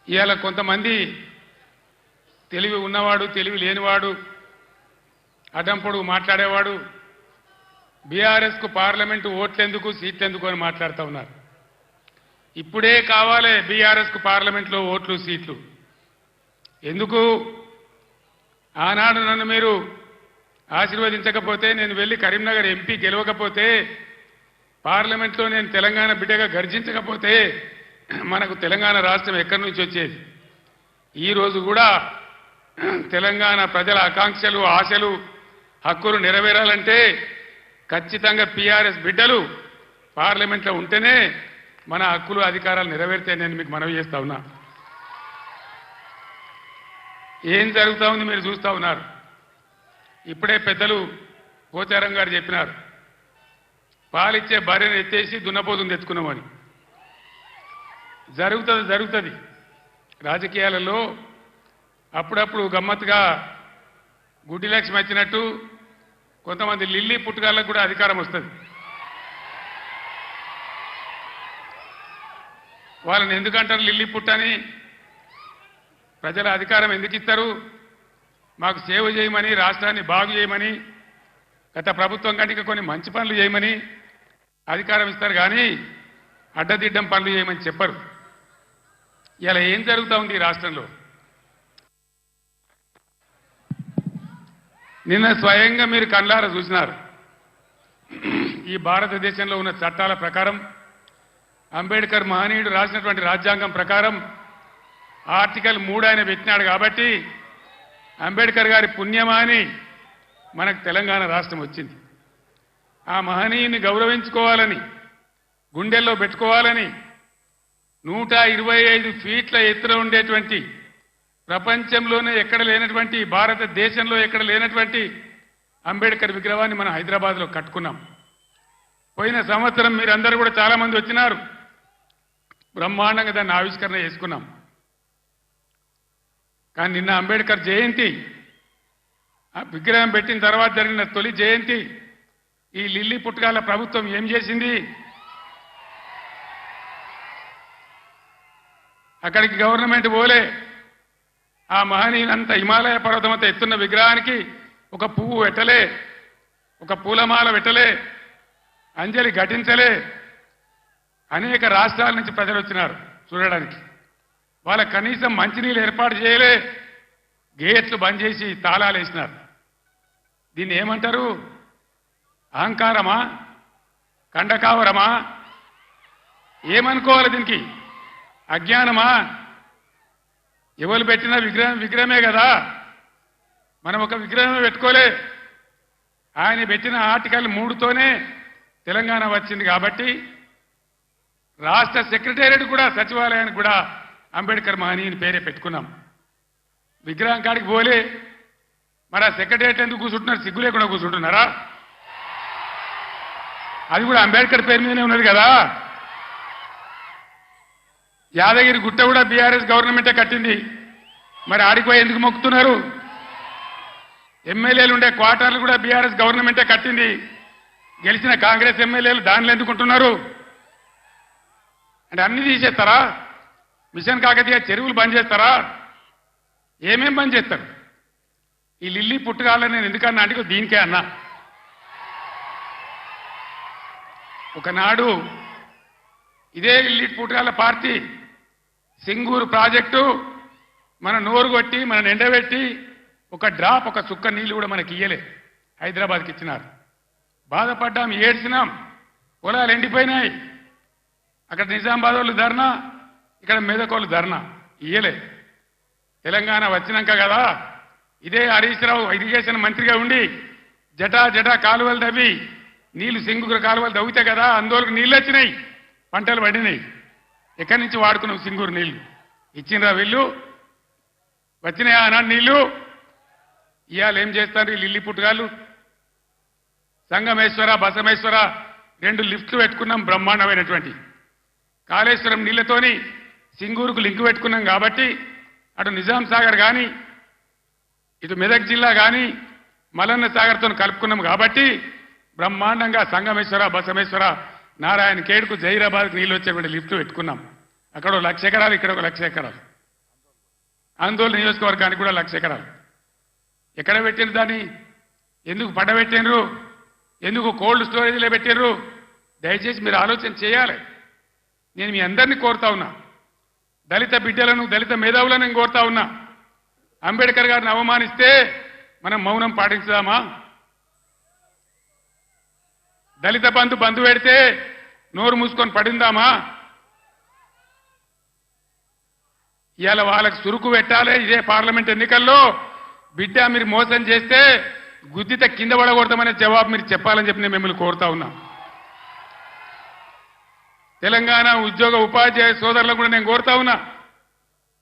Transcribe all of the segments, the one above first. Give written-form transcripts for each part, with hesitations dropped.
ఇవాళ కొంతమంది తెలివి ఉన్నవాడు తెలివి లేనివాడు అడంపుడు మాట్లాడేవాడు బీఆర్ఎస్ కు పార్లమెంటు ఓట్లెందుకు సీట్లెందుకు అని మాట్లాడుతూ ఉన్నారు. ఇప్పుడే కావాలి బీఆర్ఎస్ కు పార్లమెంట్లో ఓట్లు సీట్లు ఎందుకు? ఆనాడు నన్ను మీరు ఆశీర్వదించకపోతే, నేను వెళ్ళి కరీంనగర్ ఎంపీ గెలవకపోతే, పార్లమెంట్లో నేను తెలంగాణ బిడ్డగా గర్జించకపోతే మనకు తెలంగాణ రాష్ట్రం ఎక్కడి నుంచి వచ్చేది? ఈరోజు కూడా తెలంగాణ ప్రజల ఆకాంక్షలు ఆశలు హక్కులు నెరవేరాలంటే ఖచ్చితంగా పీఆర్ఎస్ బిడ్డలు పార్లమెంట్లో ఉంటేనే మన హక్కులు అధికారాలు నెరవేరుతాయి. నేను మీకు మనవి చేస్తా ఉన్నా. ఏం జరుగుతూ ఉంది మీరు చూస్తూ ఉన్నారు. ఇప్పుడే పెద్దలు పోచారం గారు చెప్పినారు, పాలిచ్చే భార్యను ఎత్తేసి దున్నపోతుని తెచ్చుకున్నామని. జరుగుతుంది. రాజకీయాలలో అప్పుడప్పుడు గమ్మత్తుగా గుడ్డి లక్ష్మి వచ్చినట్టు కొంతమంది లిల్లీ పుట్టుగాళ్ళకు కూడా అధికారం వస్తుంది. వాళ్ళని ఎందుకంటారు లిల్లీ పుట్టని? ప్రజల అధికారం ఎందుకు ఇస్తారు? మాకు సేవ చేయమని, రాష్ట్రాన్ని బాగు చేయమని, గత ప్రభుత్వం కంటే కొన్ని మంచి పనులు చేయమని అధికారం ఇస్తారు, కానీ అడ్డదిడ్డం పనులు చేయమని చెప్పరు. ఇలా ఏం జరుగుతూ ఉంది ఈ రాష్ట్రంలో? నిన్న స్వయంగా మీరు కళ్ళారా చూసినారు. ఈ భారతదేశంలో ఉన్న చట్టాల ప్రకారం, అంబేద్కర్ మహనీయుడు రాసినటువంటి రాజ్యాంగం ప్రకారం ఆర్టికల్ 3 ఆయన పెట్టినాడు కాబట్టి అంబేద్కర్ గారి పుణ్యమా అని మనకు తెలంగాణ రాష్ట్రం వచ్చింది. ఆ మహనీయుని గౌరవించుకోవాలని, గుండెల్లో పెట్టుకోవాలని 125 ఫీట్ల ఎత్తున ఉండేటువంటి, ప్రపంచంలోనే ఎక్కడ లేనటువంటి, భారతదేశంలో ఎక్కడ లేనటువంటి అంబేద్కర్ విగ్రహాన్ని మనం హైదరాబాద్లో కట్టుకున్నాం. పోయిన సంవత్సరం మీరందరూ కూడా చాలా మంది వచ్చినారు, బ్రహ్మాండంగా దాన్ని ఆవిష్కరణ చేసుకున్నాం. కానీ నిన్న అంబేద్కర్ జయంతి, ఆ విగ్రహం పెట్టిన తర్వాత జరిగిన తొలి జయంతి, ఈ లిల్లీ పుట్టగాల ప్రభుత్వం ఏం చేసింది? అక్కడికి గవర్నమెంట్ పోలే. ఆ మహనీయులంత హిమాలయ పర్వతమంతా ఎత్తున్న విగ్రహానికి ఒక పువ్వు పెట్టలే, ఒక పూలమాల పెట్టలే, అంజలి ఘటించలే. అనేక రాష్ట్రాల నుంచి ప్రజలు వచ్చినారు చూడడానికి. వాళ్ళ కనీసం మంచినీళ్ళు ఏర్పాటు చేయలే, గేట్లు బంద్ చేసి తాళాలు వేసినారు. దీన్ని ఏమంటారు? అహంకారమా? కండకావరమా? ఏమనుకోవాలి దీనికి? అజ్ఞానమా? ఎవరు పెట్టిన విగ్రహమే కదా, మనం ఒక విగ్రహమే పెట్టుకోలే. ఆయన పెట్టిన ఆర్టికల్ 3తోనే తెలంగాణ వచ్చింది కాబట్టి రాష్ట్ర సెక్రటేరియట్ కూడా, సచివాలయానికి కూడా అంబేద్కర్ మహనీయుని పేరే పెట్టుకున్నాం. విగ్రహం కాడికి పోలే. మరి ఆ సెక్రటేరియట్ ఎందుకు కూర్చుంటున్నారు? సిగ్గు లేకుండా కూర్చుంటున్నారా? అది కూడా అంబేద్కర్ పేరు మీదనే ఉన్నది కదా. యాదగిరి గుట్ట కూడా బీఆర్ఎస్ గవర్నమెంటే కట్టింది. మరి ఆడిపోయి ఎందుకు మొక్కుతున్నారు? ఎమ్మెల్యేలు ఉండే క్వార్టర్లు కూడా బీఆర్ఎస్ గవర్నమెంటే కట్టింది. గెలిచిన కాంగ్రెస్ ఎమ్మెల్యేలు దానిలో ఎందుకుంటున్నారు? అంటే అన్ని తీసేస్తారా? మిషన్ కాకతీయ చెరువులు బంద్ చేస్తారా? ఏమేం బంద్ చేస్తారు? ఈ లిల్లీ పుట్టుగాలని నేను ఎందుకన్నా అంటే దీనికే అన్నా. ఒకనాడు ఇదే లిల్లీ పుట్టుగాల పార్టీ సింగూరు ప్రాజెక్టు మన నోరు కొట్టి, మన ఎండబెట్టి, ఒక డ్రాప్, ఒక చుక్క నీళ్లు కూడా మనకి ఇయ్యలే, హైదరాబాద్కి ఇచ్చినారు. బాధపడ్డాం, ఏడ్చినాం. పొలాలు ఎండిపోయినాయి. అక్కడ నిజామాబాద్ వాళ్ళు ధర్నా, ఇక్కడ మెదకోళ్ళు ధర్నా. ఇయ్యలే. తెలంగాణ వచ్చినాక కదా, ఇదే హరీష్ రావు ఇరిగేషన్ మంత్రిగా ఉండి జటా కాలువలు తవ్వి నీళ్లు, సింగూరు కాలువలు తవ్వితే కదా ఆందోళనకు నీళ్ళు వచ్చినాయి, పంటలు పడినాయి. ఎక్కడి నుంచి వాడుకున్నాం సింగూరు నీళ్లు? ఇచ్చిండ్రా వీళ్ళు? వచ్చినాయా ఆనాడు నీళ్లు? ఇవాళ ఏం చేస్తారు ఈ లిల్లీ పుట్టుగాళ్ళు? సంగమేశ్వర, బసమేశ్వర 2 లిఫ్ట్లు పెట్టుకున్నాం, బ్రహ్మాండమైనటువంటి. కాళేశ్వరం నీళ్లతోని సింగూరుకు లింక్ పెట్టుకున్నాం కాబట్టి అటు నిజాం సాగర్ కానీ, ఇటు మెదక్ జిల్లా కానీ మలన్న సాగర్తో కలుపుకున్నాం కాబట్టి బ్రహ్మాండంగా సంగమేశ్వర, బసమేశ్వర, నారాయణ ఖేడ్కు, జహీరాబాద్కు నీళ్ళు వచ్చేటువంటి లిఫ్ట్ పెట్టుకున్నాం. అక్కడ 1,00,000 ఎకరాలు, ఇక్కడ 1,00,000 ఎకరాలు. ఆందోళన నియోజకవర్గానికి కూడా 1,00,000 ఎకరాలు ఎక్కడ పెట్టిన దాన్ని ఎందుకు పడబెట్టినరు ఎందుకు కోల్డ్ స్టోరేజ్లో పెట్టినరు దయచేసి మీరు ఆలోచన చేయాలి నేను మీ అందరినీ కోరుతా ఉన్నా దళిత బిడ్డలను దళిత మేధావులను నేను కోరుతా ఉన్నా అంబేద్కర్ గారిని అవమానిస్తే మనం మౌనం పాటించుదామా దళిత బంధు పెడితే నోరు మూసుకొని పడిందామా ఇవాళ వాళ్ళకి సురుకు పెట్టాలి ఇదే పార్లమెంట్ ఎన్నికల్లో బిడ్డ మీరు మోసం చేస్తే గుద్దిత కింద పడకూడదామనే జవాబు మీరు చెప్పాలని చెప్పి నేను మిమ్మల్ని కోరుతా ఉన్నా తెలంగాణ ఉద్యోగ ఉపాధ్యాయ సోదరులకు కూడా నేను కోరుతా ఉన్నా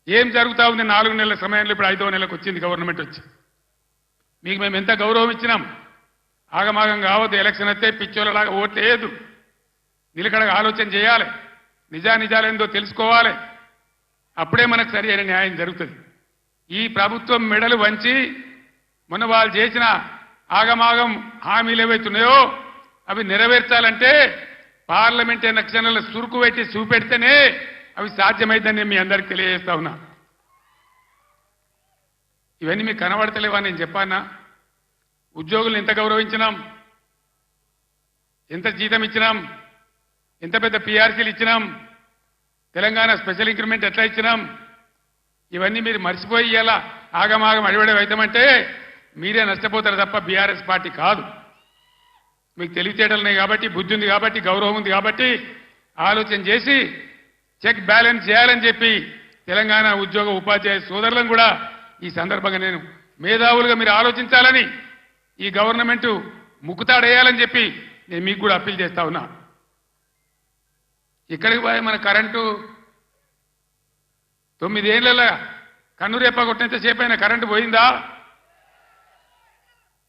ఏం జరుగుతా ఉంది 4 నెలల సమయంలో ఇప్పుడు 5వ నెలకు వచ్చింది గవర్నమెంట్ వచ్చి మీకు మేము ఎంత గౌరవం ఇచ్చినాం ఆగమాగం కావద్దు ఎలక్షన్ వస్తే పిచ్చోళ్ళలాగా ఓట్లేదు నిలకడగా ఆలోచన చేయాలి నిజానిజాలేందో తెలుసుకోవాలి అప్పుడే మనకు సరి అయిన న్యాయం జరుగుతుంది ఈ ప్రభుత్వం మెడలు వంచి మొన్న వాళ్ళు చేసిన ఆగమాగం హామీలు ఏవైతున్నాయో అవి నెరవేర్చాలంటే పార్లమెంట్ ఎలక్షన్లలో సురుకు పెట్టి చూపెడితేనే అవి సాధ్యమైందని మీ అందరికీ తెలియజేస్తా ఉన్నా ఇవన్నీ మీకు కనబడతలేవా నేను చెప్పానా ఉద్యోగులను ఎంత గౌరవించినాం ఎంత జీతం ఇచ్చినాం ఎంత పెద్ద పీఆర్సీలు ఇచ్చినాం తెలంగాణ స్పెషల్ ఇంక్రిమెంట్ ఎట్లా ఇచ్చినాం ఇవన్నీ మీరు మర్చిపోయి ఇలా ఆగమాగం అడివడే అవుతామంటే మీరే నష్టపోతారు తప్ప బీఆర్ఎస్ పార్టీ కాదు మీకు తెలివితేటలున్నాయి కాబట్టి బుద్ధి ఉంది కాబట్టి గౌరవం ఉంది కాబట్టి ఆలోచన చేసి చెక్ బ్యాలెన్స్ చేయాలని చెప్పి తెలంగాణ ఉద్యోగ ఉపాధ్యాయ సోదరులను కూడా ఈ సందర్భంగా నేను మేధావులుగా మీరు ఆలోచించాలని ఈ గవర్నమెంట్ ముక్కుతాడేయాలని చెప్పి నేను మీకు కూడా అప్పీల్ చేస్తా ఉన్నా ఇక్కడికి పోయి మన కరెంటు 9 ఏళ్ళ కన్నురేప కొట్టినంతసేపు అయినా కరెంటు పోయిందా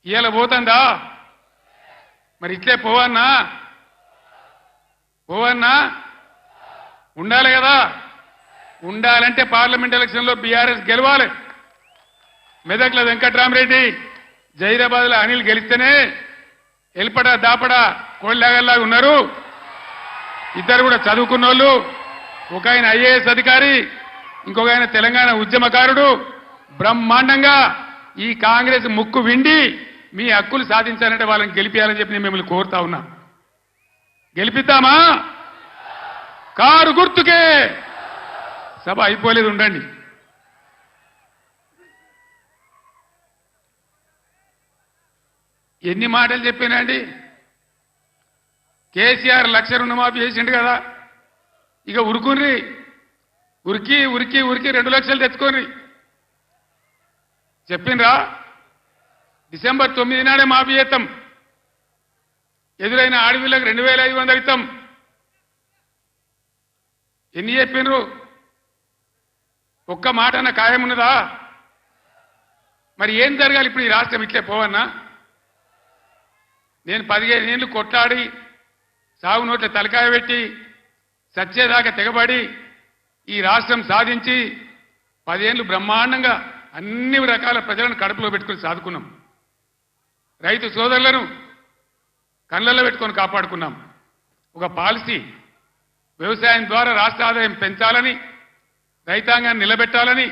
ఇవాళ పోతుందా మరి ఇట్లే పోవన్నా ఉండాలి కదా ఉండాలంటే పార్లమెంట్ ఎలక్షన్లో బీఆర్ఎస్ గెలవాలి మెదక్ల వెంకట్రామరెడ్డి జైరాబాద్లో అనిల్ గెలిస్తేనే ఎల్పడ దాపడ కోళ్ళలాగా ఉన్నారు ఇద్దరు కూడా చదువుకున్న వాళ్ళు ఒక ఆయన ఐఏఎస్ అధికారి ఇంకొక ఆయన తెలంగాణ ఉద్యమకారుడు బ్రహ్మాండంగా ఈ కాంగ్రెస్ ముక్కు విండి మీ హక్కులు సాధించాలంటే వాళ్ళని గెలిపించాలని చెప్పి నేను మిమ్మల్ని కోరుతా ఉన్నా గెలిపిద్దామా కారు గుర్తుకే సభ అయిపోలేదు ఉండండి ఎన్ని మాటలు చెప్పినండి కేసీఆర్ 1,00,000 రుణమాఫీ చేసిండు కదా ఇక ఉరికి 2 లక్షలు తెచ్చుకోండి చెప్పిండ్రా డిసెంబర్ 9 నాడే మాఫీ చేస్తాం ఎదురైన ఆడపిల్లకు 2,500 ఇస్తాం ఎన్ని చెప్పిండ్రు ఒక్క మాట అన్న ఖాయం ఉన్నదా మరి ఏం జరగాలి ఇప్పుడు ఈ రాష్ట్రం ఇట్లే పోవన్నా నేను 15 ఏళ్ళు కొట్లాడి సాగు నోట్ల తలకాయ పెట్టి సచ్చేదాకా తెగబడి ఈ రాష్ట్రం సాధించి 10 ఏళ్ళు బ్రహ్మాండంగా అన్ని రకాల ప్రజలను కడుపులో పెట్టుకుని సాదుకున్నాం రైతు సోదరులను కళ్ళల్లో పెట్టుకొని కాపాడుకున్నాం ఒక పాలసీ వ్యవసాయం ద్వారా రాష్ట్ర ఆదాయం పెంచాలని రైతాంగాన్ని నిలబెట్టాలని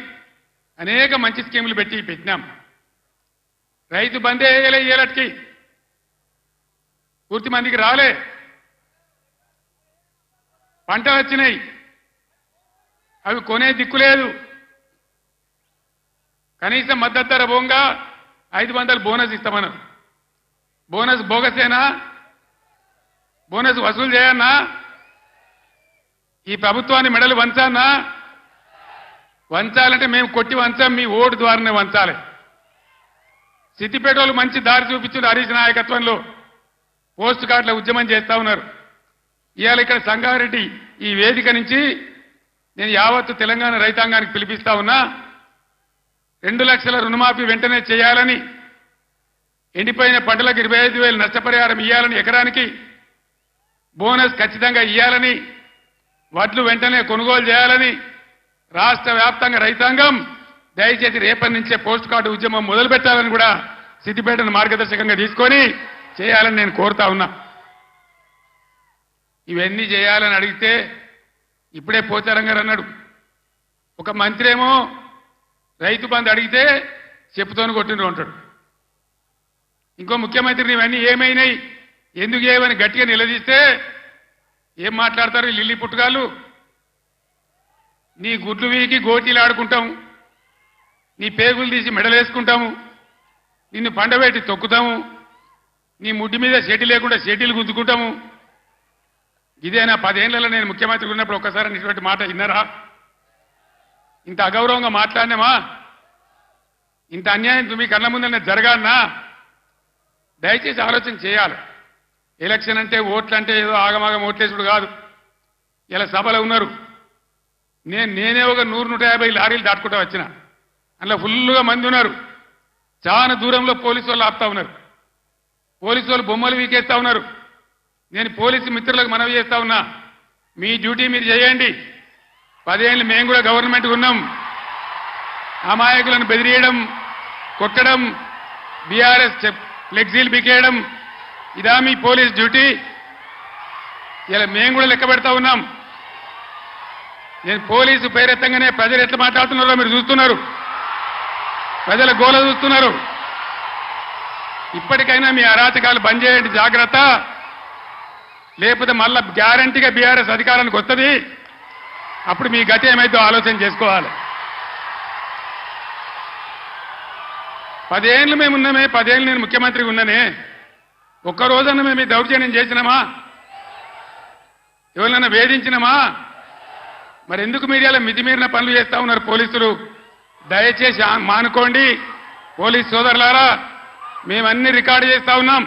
అనేక మంచి స్కీములు పెట్టినాం రైతు బందే ఏలటికి పూర్తి మందికి రాలే పంటలు వచ్చినాయి అవి కొనే దిక్కులేదు కనీసం మద్దతు ధర పోగా 500 బోనస్ ఇస్తామన్నారు బోనస్ బోగసేనా బోనస్ వసూలు చేయన్నా ఈ ప్రభుత్వాన్ని మెడలు వంచానా వంచాలంటే మేము కొట్టి వంచాం మీ ఓటు ద్వారానే వంచాలి సిద్దిపేటలో మంచి దారి చూపించారు హరీష్ నాయకత్వంలో పోస్ట్ కార్డుల ఉద్యమం చేస్తా ఉన్నారు ఇవాళ ఇక్కడ సంగారెడ్డి ఈ వేదిక నుంచి నేను యావత్తు తెలంగాణ రైతాంగానికి పిలిపిస్తా ఉన్నా 2 లక్షల రుణమాఫీ వెంటనే చేయాలని ఎండిపోయిన పంటలకు 25,000 నష్టపరిహారం ఇవ్వాలని ఎకరానికి బోనస్ ఖచ్చితంగా ఇవ్వాలని వడ్లు వెంటనే కొనుగోలు చేయాలని రాష్ట్ర వ్యాప్తంగా రైతాంగం దయచేసి రేపటి నుంచే పోస్ట్ కార్డు ఉద్యమం మొదలు పెట్టాలని కూడా సిద్దిపేటను మార్గదర్శకంగా తీసుకొని చేయాలని నేను కోరుతా ఉన్నా ఇవన్నీ చేయాలని అడిగితే ఇప్పుడే పోచారం గారు అన్నాడు ఒక మంత్రి ఏమో రైతు బంధు అడిగితే చెప్పుతోని కొట్టిండ్రు అంటాడు. ఇంకో ముఖ్యమంత్రి ఇవన్నీ ఏమైనాయి ఎందుకు ఏమని గట్టిగా నిలదీస్తే ఏం మాట్లాడతారు లిల్లీ పుట్టుగాళ్ళు? నీ గుడ్లు వీకి గోటీలు ఆడుకుంటాము, నీ పేగులు తీసి మెడలేసుకుంటాము, నిన్ను పండబెట్టి తొక్కుతాము, నీ ముడ్డి మీద షెడ్డి లేకుండా షెడ్డీలు గుంజుకుంటాము. ఇదేనా 10 ఏళ్లలో నేను ముఖ్యమంత్రి ఉన్నప్పుడు ఒక్కసారి ఇటువంటి మాట విన్నారా? ఇంత అగౌరవంగా మాట్లాడినామా? ఇంత అన్యాయం మీ కళ్ళ ముందర జరగాలన్నా? దయచేసి ఆలోచన చేయాలి. ఎలక్షన్ అంటే ఓట్లు అంటే ఏదో ఆగమాగం ఓట్లేసుడు కాదు. ఇలా సభలో ఉన్నారు, నేనే ఒక 100-150 లారీలు దాటుకుంటూ వచ్చిన, అందులో ఫుల్గా మంది ఉన్నారు. చాలా దూరంలో పోలీసు వాళ్ళు ఆపుతా ఉన్నారు, పోలీసు వాళ్ళు బొమ్మలు వీకేస్తా ఉన్నారు. నేను పోలీసు మిత్రులకు మనవి చేస్తా ఉన్నా, మీ డ్యూటీ మీరు చేయండి. 10 ఏళ్ళు మేము కూడా గవర్నమెంట్ ఉన్నాం. అమాయకులను బెదిరియడం, కొట్టడం, బీఆర్ఎస్ ఫ్లెక్సీలు బికేయడం ఇదా మీ పోలీస్ డ్యూటీ? ఇలా మేము కూడా లెక్క పెడతా ఉన్నాం. నేను పోలీసు పేరెత్తంగానే ప్రజలు ఎట్లా మాట్లాడుతున్నారో మీరు చూస్తున్నారు, ప్రజల గోల చూస్తున్నారు. ఇప్పటికైనా మీ అరాచకాలు బంద్ చేయండి, జాగ్రత్త. లేకపోతే మళ్ళా గ్యారంటీగా బీఆర్ఎస్ అధికారానికి వస్తుంది. అప్పుడు మీ గతి ఏమైందో ఆలోచన చేసుకోవాలి. 10 ఏళ్ళు మేము ఉన్నామే, 10 ఏళ్ళు నేను ముఖ్యమంత్రిగా ఉన్నానే, ఒక్కరోజన్నా మేము ఈ దౌర్జన్యం చేసినామా? ఎవరినైనా వేధించినామా? మరి ఎందుకు మీరు ఇలా మితిమీరిన పనులు చేస్తా ఉన్నారు పోలీసులు? దయచేసి మానుకోండి పోలీస్ సోదరులారా, మేమన్నీ రికార్డు చేస్తా ఉన్నాం.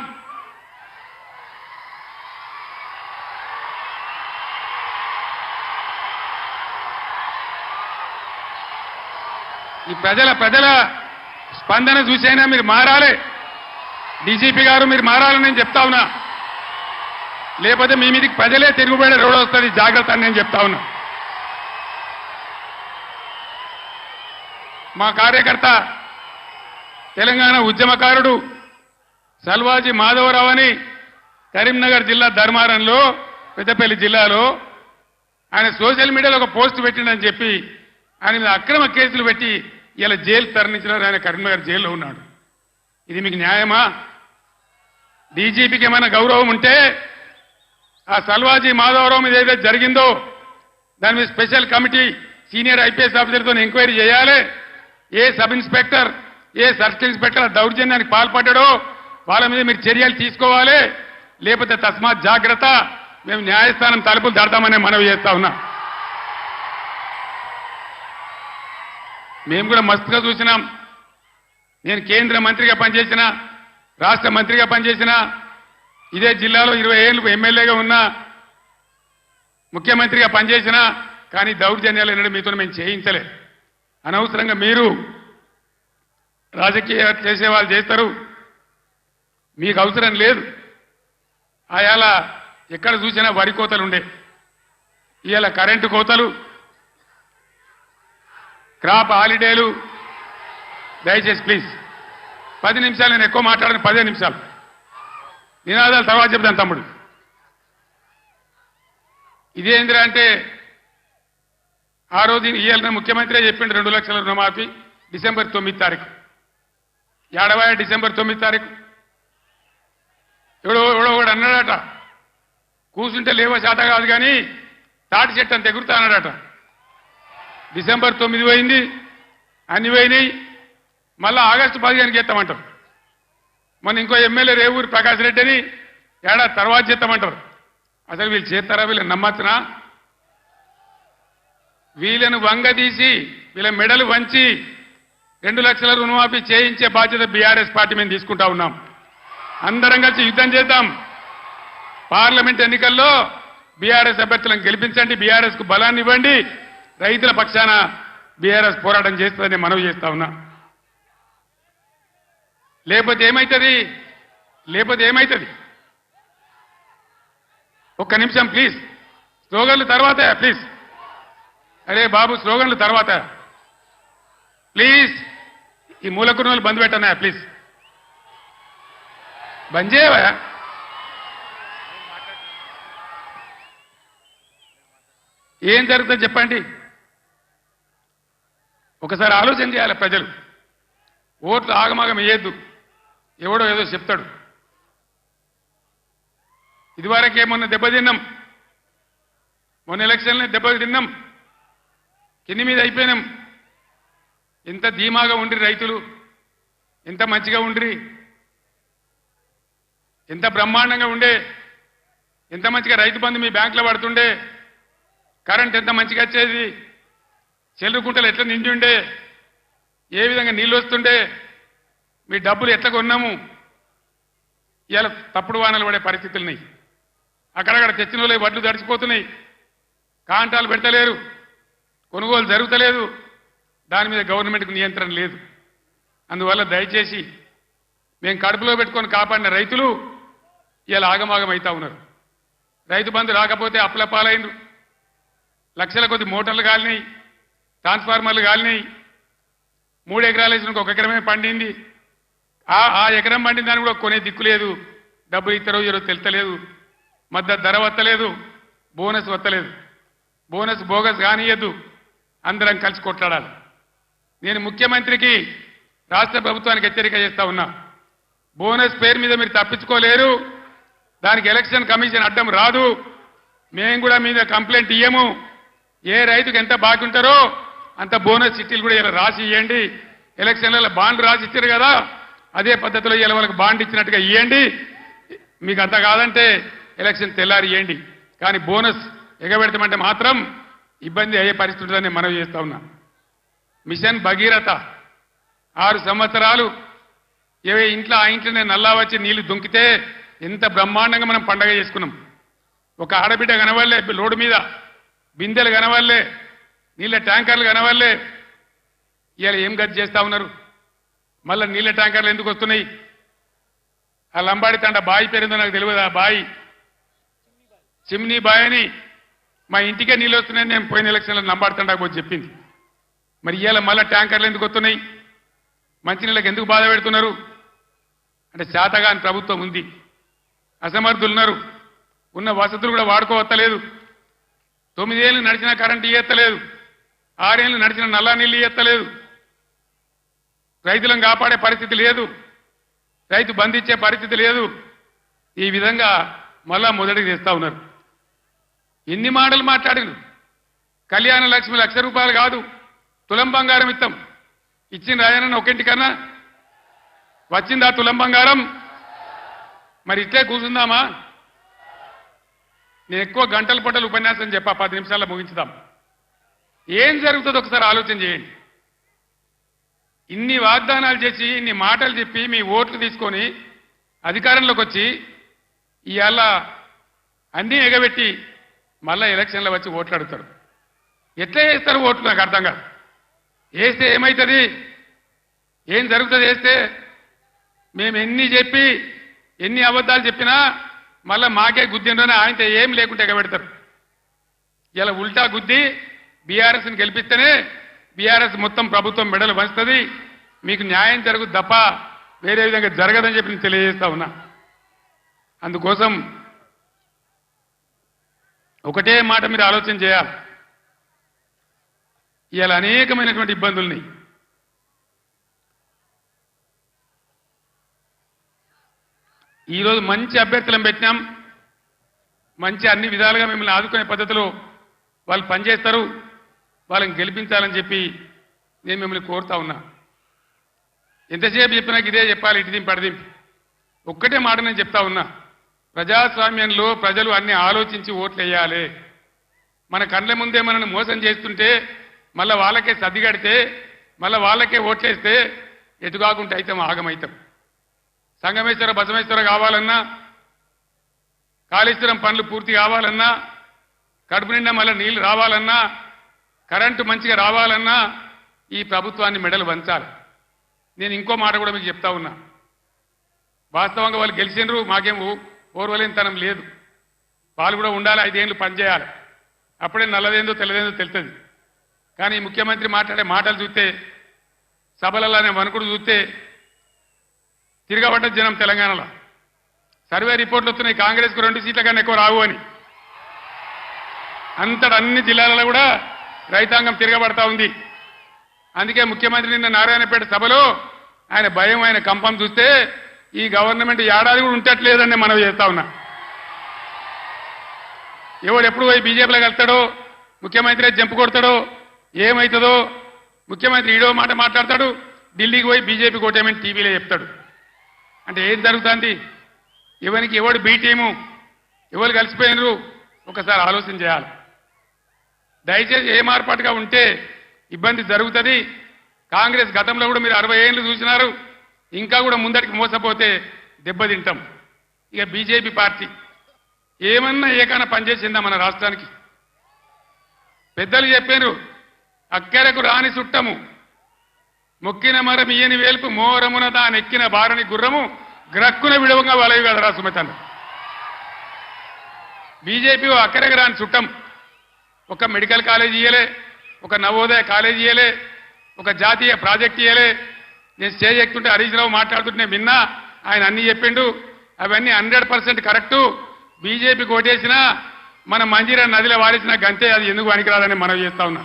ఈ ప్రజల స్పందన చూసైనా మీరు మారాలి. డీజీపీ గారు మీరు మారాలని నేను చెప్తా ఉన్నా, లేకపోతే మీ మీదకి ప్రజలే తిరుగుబడే రోడ్ వస్తుంది, జాగ్రత్త అని నేను చెప్తా ఉన్నా. మా కార్యకర్త తెలంగాణ ఉద్యమకారుడు సల్వాజీ మాధవరావు అని కరీంనగర్ జిల్లా ధర్మారంలో, పెద్దపల్లి జిల్లాలో ఆయన సోషల్ మీడియాలో ఒక పోస్ట్ పెట్టిండని చెప్పి ఆయన మీద అక్రమ కేసులు పెట్టి ఇలా జైలు తరలించినారు. ఆయన కరీంనగర్ జైల్లో ఉన్నాడు. ఇది మీకు న్యాయమా? డీజీపీకి ఏమైనా గౌరవం ఉంటే ఆ సల్వాజీ మాధవరావు మీద ఏదైతే జరిగిందో దాని మీద స్పెషల్ కమిటీ సీనియర్ ఐపీఎస్ ఆఫీసర్తో ఎంక్వైరీ చేయాలి. ఏ సబ్ ఇన్స్పెక్టర్, ఏ సర్కిల్ ఇన్స్పెక్టర్ దౌర్జన్యానికి పాల్పడ్డాడో వాళ్ళ మీద మీరు చర్యలు తీసుకోవాలి. లేకపోతే తస్మాత్ జాగ్రత్త, మేము న్యాయస్థానం తలుపులు దాడతామనే మనవి చేస్తా ఉన్నా. మేము కూడా మస్తుగా చూసినాం. నేను కేంద్ర మంత్రిగా పనిచేసిన, రాష్ట్ర మంత్రిగా పనిచేసిన, ఇదే జిల్లాలో 20 ఏళ్ళు ఎమ్మెల్యేగా ఉన్నా, ముఖ్యమంత్రిగా పనిచేసిన, కానీ దౌర్జన్యాలు ఎన్నడూ మీతో మేము చేయించలే. అనవసరంగా మీరు రాజకీయ చేసే వాళ్ళు చేస్తారు, మీకు అవసరం లేదు. ఆయాల ఎక్కడ చూసినా వరి కోతలు ఉండే, ఇవాళ కరెంటు కోతలు, క్రాప్ హాలిడేలు. దయచేసి ప్లీజ్ 10 నిమిషాలు, నేను ఎక్కువ మాట్లాడను, 15 నిమిషాలు నినాదాలు తర్వాత చెప్తాను తమ్ముడు. ఇదేంద్రా అంటే ఆ రోజు ఇవాళ ముఖ్యమంత్రి చెప్పిండు 2 లక్షల రుణమాఫీ డిసెంబర్ 9 తారీఖు. ఏడవ డిసెంబర్ 9 తారీఖు ఎవడో కూడా అన్నాడట, కూర్చుంటే లేవో శాత కాదు కానీ తాటి చెట్టు అంత ఎగురుతా అన్నాడట. డిసెంబర్ 9 పోయింది, అన్ని పోయినాయి. మళ్ళా ఆగస్టు 15కి చేస్తామంటారు. మొన్న ఇంకో ఎమ్మెల్యే రేవూరి ప్రకాష్ రెడ్డి అని ఏడాది తర్వాత చేస్తామంటారు. అసలు వీళ్ళు చేస్తారా? వీళ్ళని నమ్మచ్చునా? వీళ్ళను వంగదీసి వీళ్ళ మెడలు వంచి 2 లక్షల రుణమాఫీ చేయించే బాధ్యత బీఆర్ఎస్ పార్టీ మేము తీసుకుంటా ఉన్నాం. అందరం కలిసి యుద్ధం చేద్దాం. పార్లమెంట్ ఎన్నికల్లో బీఆర్ఎస్ అభ్యర్థులను గెలిపించండి, బీఆర్ఎస్ కు బలాన్ని ఇవ్వండి. రైతుల పక్షాన బీఆర్ఎస్ పోరాటం చేస్తుందని మనవి చేస్తా ఉన్నా. లేకపోతే ఏమైతుంది? ఒక్క నిమిషం ప్లీజ్. స్లోగన్లు తర్వాత ప్లీజ్. అరే బాబు, స్లోగన్లు తర్వాత ప్లీజ్. ఈ మూలకున్నోళ్ళు బంద్ పెట్టనా ప్లీజ్, బంద్ చేయవా? ఏం జరుగుతుంది చెప్పండి. ఒకసారి ఆలోచన చేయాలి ప్రజలు. ఓట్లు ఆగమాగం వేయద్దు, ఎవడో ఏదో చెప్తాడు. ఇదివరకే మొన్న దెబ్బతిన్నాం, మొన్న ఎలక్షన్లో దెబ్బతిన్నాం, కింది మీద అయిపోయినాం. ఎంత ధీమాగా ఉండ్రి రైతులు, ఎంత మంచిగా ఉండ్రి, ఎంత బ్రహ్మాండంగా ఉండే, ఎంత మంచిగా రైతు బంధు మీ బ్యాంకులో పడుతుండే, కరెంట్ ఎంత మంచిగా వచ్చేది, చెల్లుకుంటలు ఎట్లా నిండి ఉండే, ఏ విధంగా నీళ్ళు వస్తుండే, మీ డబ్బులు ఎట్లా కొన్నాము. ఇలా తప్పుడు వానలు పడే పరిస్థితులున్నాయి. అక్కడక్కడ తెచ్చిన వాళ్ళే వడ్లు తడిచిపోతున్నాయి, కాంటాలు పెడతలేరు, కొనుగోలు జరుగుతలేదు, దాని మీద గవర్నమెంట్కు నియంత్రణ లేదు. అందువల్ల దయచేసి మేము కడుపులో పెట్టుకొని కాపాడిన రైతులు ఇలా ఆగమాగం అవుతా ఉన్నారు. రైతు బంధు రాకపోతే అప్పుల పాలైండ్రు, లక్షల కొద్ది మోటార్లు కాలినాయి, ట్రాన్స్ఫార్మర్లు కాలినాయి, 3 ఎకరాలు వేసిన 1 ఎకరమే పండింది. ఆ ఎకరం పండిన దాన్ని కూడా కొనే దిక్కు లేదు, డబ్బులు ఇస్తారో ఈరోజు తెలుస్తలేదు, మద్దతు ధర వత్తలేదు, బోనస్ వత్తలేదు. బోనస్ బోగస్ కానియద్దు, అందరం కలిసి కొట్లాడాలి. నేను ముఖ్యమంత్రికి రాష్ట్ర ప్రభుత్వానికి హెచ్చరిక చేస్తా ఉన్నా, బోనస్ పేరు మీద మీరు తప్పించుకోలేరు, దానికి ఎలక్షన్ కమిషన్ అడ్డం రాదు. మేము కూడా మీద కంప్లైంట్ ఇయ్యము. ఏ రైతుకు ఎంత బాగుంటారో అంత బోనస్ చిట్టీలు కూడా ఇలా రాసి ఇవ్వండి. ఎలక్షన్లలో బాండ్ రాసి ఇచ్చారు కదా, అదే పద్ధతిలో ఇలా వాళ్ళకి బాండ్ ఇచ్చినట్టుగా ఇవ్వండి. మీకు అంత కాదంటే ఎలక్షన్ తెల్లారి ఇవ్వండి, కానీ బోనస్ ఎగబెడతామంటే మాత్రం ఇబ్బంది అయ్యే పరిస్థితి ఉంటుందని మనవి చేస్తా ఉన్నా. మిషన్ భగీరథ 6 సంవత్సరాలు ఇంట్లో ఆ ఇంట్లోనే నల్లా వచ్చి నీళ్లు దుంకితే ఎంత బ్రహ్మాండంగా మనం పండగ చేసుకున్నాం. ఒక ఆడబిడ్డ కనవల్లే, రోడ్డు మీద బిందెలు కనవల్లే, నీళ్ళ ట్యాంకర్లు కనవల్లే. ఇవాళ ఏం గతి చేస్తా ఉన్నారు? మళ్ళీ నీళ్ళ ట్యాంకర్లు ఎందుకు వస్తున్నాయి? ఆ లంబాడి తండ బాయి పేరుందో నాకు తెలియదు. ఆ బాయి చిమ్నీ బాయ్ అని మా ఇంటికే నీళ్ళు వస్తున్నాయని నేను పోయిన ఎలక్షన్లో లంబాడి తండకు పోయి చెప్పింది. మరి ఇవాళ మళ్ళీ ట్యాంకర్లు ఎందుకు వస్తున్నాయి? మంచినీళ్ళకి ఎందుకు బాధ పెడుతున్నారు? అంటే శాతగాని ప్రభుత్వం ఉంది, అసమర్థులున్నారు, ఉన్న వసతులు కూడా వాడుకోవత్తలేదు. 9 ఏళ్ళు నడిచిన కరెంటు ఇయ్యత్తలేదు, 6 ఏళ్ళు నడిచిన నల్లా నీళ్ళు ఇయ్యత్తలేదు, రైతులను కాపాడే పరిస్థితి లేదు, రైతు బంధించే పరిస్థితి లేదు. ఈ విధంగా మళ్ళా మొదటికి తెస్తా ఉన్నారు. ఎన్ని మాటలు మాట్లాడిను. కళ్యాణ లక్ష్మి ₹1,00,000 కాదు, తులం బంగారం ఇస్తాం. ఇచ్చిన రాయనన్న ఒకింటికన్నా వచ్చిందా తులం బంగారం? మరి ఇట్లే కూర్చుందామా? నేను ఎక్కువ గంటల పట్టలు ఉపన్యాసం చెప్పా, 10 నిమిషాల్లో ముగించుదాం. ఏం జరుగుతుందో ఒకసారి ఆలోచన చేయండి. ఇన్ని వాగ్దానాలు చేసి, ఇన్ని మాటలు చెప్పి, మీ ఓట్లు తీసుకొని అధికారంలోకి వచ్చి ఇవాళ అన్నీ ఎగబెట్టి మళ్ళా ఎలక్షన్లో వచ్చి ఓట్లు అడుగుతారు. ఎట్లా వేస్తారు ఓట్లు? నాకు అర్థం కాదు. వేస్తే ఏమవుతుంది? ఏం జరుగుతుంది వేస్తే? మేము ఎన్ని చెప్పి, ఎన్ని అబద్ధాలు చెప్పినా మళ్ళా మాకే గుద్దిండ్రని ఆయనతో ఏం లేకుంటే ఎగబెడతారు. ఇలా ఉల్టా గుద్ది బీఆర్ఎస్ని గెలిపిస్తేనే బీఆర్ఎస్ మొత్తం ప్రభుత్వం మెడలు వంచుతుంది, మీకు న్యాయం జరుగుతుంది తప్ప వేరే విధంగా జరగదని చెప్పి నేను తెలియజేస్తా ఉన్నా. అందుకోసం ఒకటే మాట మీరు ఆలోచన చేయాలి. ఇవాళ అనేకమైనటువంటి ఇబ్బందుల్ని ఈరోజు మంచి అభ్యర్థులను పెట్టినాం, మంచి అన్ని విధాలుగా మిమ్మల్ని ఆదుకునే పద్ధతిలో వాళ్ళు పనిచేస్తారు, వాళ్ళని గెలిపించాలని చెప్పి నేను మిమ్మల్ని కోరుతా ఉన్నా. ఎంతసేపు చెప్పినా ఇదే చెప్పాలి, ఇటు దింపి అడిదింపి. ఒక్కటే మాట నేను చెప్తా ఉన్నా, ప్రజాస్వామ్యంలో ప్రజలు అన్ని ఆలోచించి ఓట్లు వేయాలి. మన కళ్ళ ముందే మనల్ని మోసం చేస్తుంటే మళ్ళీ వాళ్ళకే సర్దిగడితే మళ్ళీ వాళ్ళకే ఓట్లేస్తే ఎటుకాకుంటే అయితే ఆగమవుతాం. సంగమేశ్వర బసమేశ్వర కావాలన్నా, కాళేశ్వరం పనులు పూర్తి కావాలన్నా, కడుపు నిండా మళ్ళీ నీళ్లు రావాలన్నా, కరెంటు మంచిగా రావాలన్నా ఈ ప్రభుత్వాన్ని మెడలు వంచాలి. నేను ఇంకో మాట కూడా మీకు చెప్తా ఉన్నా, వాస్తవంగా వాళ్ళు గెలిచినరు, మాకేం ఓర్వలేనితనం లేదు. వాళ్ళు కూడా ఉండాలి, 5 ఏళ్ళు పనిచేయాలి, అప్పుడే నల్లదేందో తెల్లదేందో తెలుస్తుంది. కానీ ముఖ్యమంత్రి మాట్లాడే మాటలు చూస్తే, సభలలోనే వణుకుడు చూస్తే తిరగబడ్డ జనం తెలంగాణలో. సర్వే రిపోర్ట్లు వస్తున్నాయి, కాంగ్రెస్కు 2 సీట్ల కన్నా ఎక్కువ రావు అని. అంతటా అన్ని జిల్లాలలో కూడా రైతాంగం తిరగబడతా ఉంది. అందుకే ముఖ్యమంత్రి నిన్న నారాయణపేట సభలో ఆయన భయం ఆయన కంపం చూస్తే ఈ గవర్నమెంట్ ఏడాది కూడా ఉండట్లేదని మనం చేస్తా ఉన్నా. ఎవడు ఎప్పుడు పోయి బీజేపీలో కలుస్తాడో, ముఖ్యమంత్రి జంపు కొడతాడో, ఏమవుతుందో, ముఖ్యమంత్రి ఈడో మాట మాట్లాడతాడు, ఢిల్లీకి పోయి బీజేపీ కోటేమని టీవీలో చెప్తాడు. అంటే ఏం జరుగుతుంది? ఎవరికి ఎవడు బీ టీము, ఎవరు కలిసిపోయినరు ఒకసారి ఆలోచన చేయాలి. దయచేసి ఏ మార్పాటుగా ఉంటే ఇబ్బంది జరుగుతుంది. కాంగ్రెస్ గతంలో కూడా మీరు 60 ఏళ్ళు చూసినారు, ఇంకా కూడా ముందటికి మోసపోతే దెబ్బతింటాం. ఇక బీజేపీ పార్టీ ఏమన్నా ఏకైనా పనిచేసిందా మన రాష్ట్రానికి? పెద్దలు చెప్పారు, అక్కరకు రాని చుట్టము మొక్కిన మరం ఇయ్యని వేల్పు మోరమున దానెక్కిన బారని గుర్రము గ్రక్కున విడవంగా వలవి కదరా సుమితన్న. బీజేపీ అక్కరకు రాని చుట్టం. ఒక మెడికల్ కాలేజ్ ఇయ్యలే, ఒక నవోదయ కాలేజ్ ఇయ్యలే, ఒక జాతీయ ప్రాజెక్ట్ ఇయ్యలే. నేను స్టేజ్ ఎక్కుతుంటే హరీష్ రావు మాట్లాడుతుంటే విన్నా, ఆయన అన్ని చెప్పిండు. అవన్నీ 100% కరెక్టు. బీజేపీకి ఓటేసినా మన మంజీరా నదిలో వాడేసిన గంతే, అది ఎందుకు పనికిరాదని మనం చేస్తా ఉన్నా.